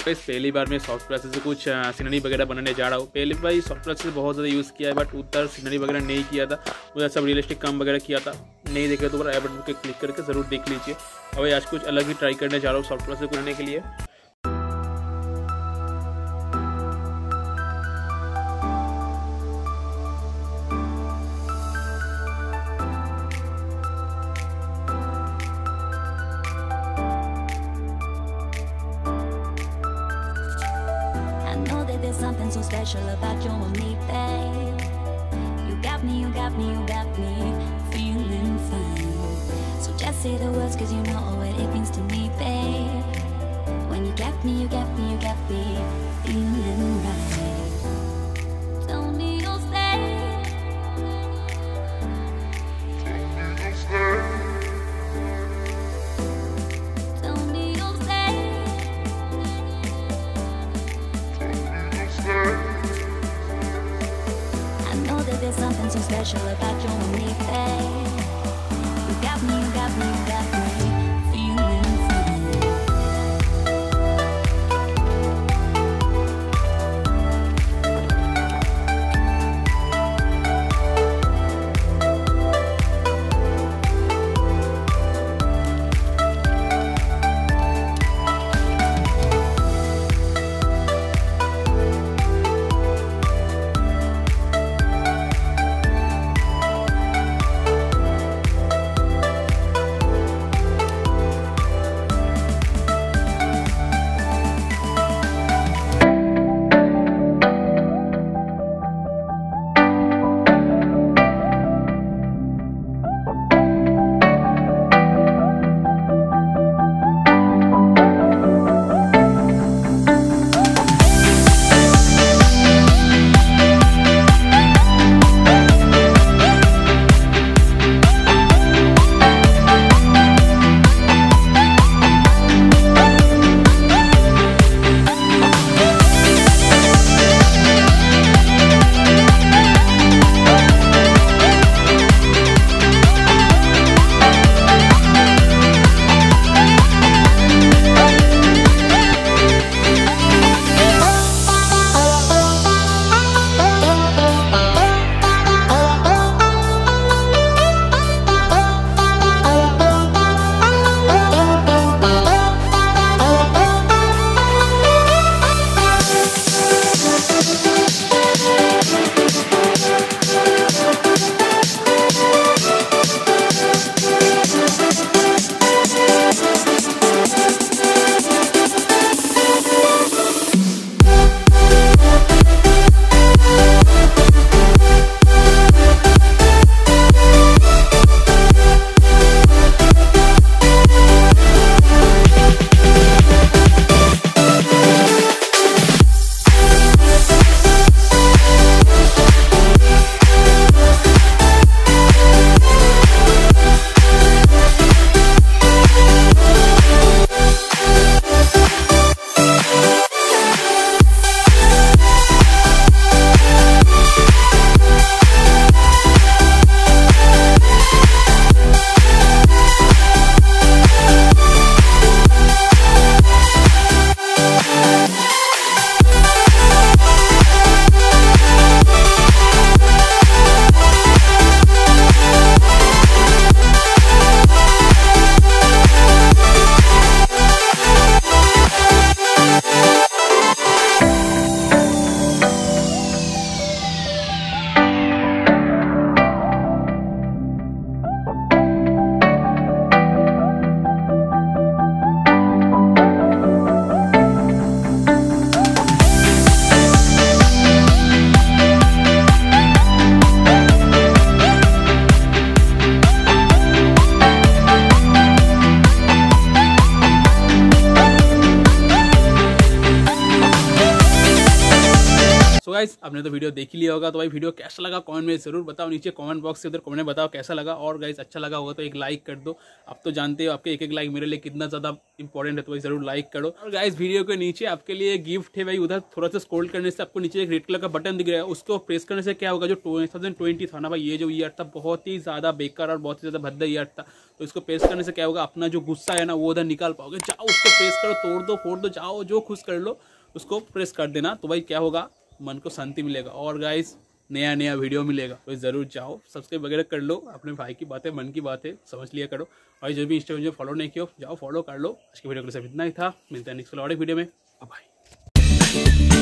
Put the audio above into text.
पहली बार मैं soft brush से कुछ सीनरी वगैरह बनाने जा रहा हूँ। पहले बार सॉफ्ट ब्रश से बहुत ज़्यादा यूज़ किया है, बट उधर सीनरी वगैरह नहीं किया था, उधर सब रियलिस्टिक काम वगैरह किया था। नहीं देखे तो आई बटन पे क्लिक करके ज़रूर देख लीजिए। और आज कुछ अलग ही ट्राई करने जा रहा हूँ सॉफ्ट ब्रश से करने के लिए। There's something so special about you and me, babe. You got me, you got me, you got me feeling fine. So just say the words, cause you know what it means to me, babe. When you got me, you got me, you got me feeling right. Tell me you'll stay. Tell me you'll stay. I know that there's something so special about you and me, babe. You got me, you got me, you got me feeling fine. आपने तो video देख ही लिया होगा। तो भाई video कैसा लगा comment में ज़रूर बताओ, नीचे कमेंट बॉक्स से उधर कमेंट में बताओ कैसा लगा। और गाइस अच्छा लगा होगा तो एक लाइक कर दो। आप तो जानते हो आपके एक लाइक मेरे लिए कितना ज़्यादा इंपॉर्टेंट है, तो भाई ज़रूर लाइक करो। और गाइस वीडियो के नीचे आपके लिए गिफ्ट है भाई, उधर थोड़ा सा स्क्रॉल करने से आपको नीचे एक रेड कलर का बटन दिख रहा है, उसको प्रेस करने से क्या होगा, जो 2020 था ना भाई, ये जो ईयर था बहुत ही ज़्यादा बेकार और बहुत ही ज़्यादा भद्दा ईयर था। तो इसको प्रेस करने से क्या होगा, अपना जो गुस्सा है ना वो उधर निकाल पाओगे। जाओ उसको प्रेस करो, तोड़ दो फोड़ दो, जाओ जो खुश कर लो उसको प्रेस कर देना। तो भाई क्या होगा, मन को शांति मिलेगा और गाइस नया वीडियो मिलेगा। तो ज़रूर जाओ सब्सक्राइब वगैरह कर लो, अपने भाई की बातें मन की बातें समझ लिया करो। और जो भी इंस्टाग्राम जो फॉलो नहीं किया जाओ फॉलो कर लो। आज की वीडियो के लिए सिर्फ इतना ही था, मिलता है नेक्स्ट वाले वीडियो में, बाय।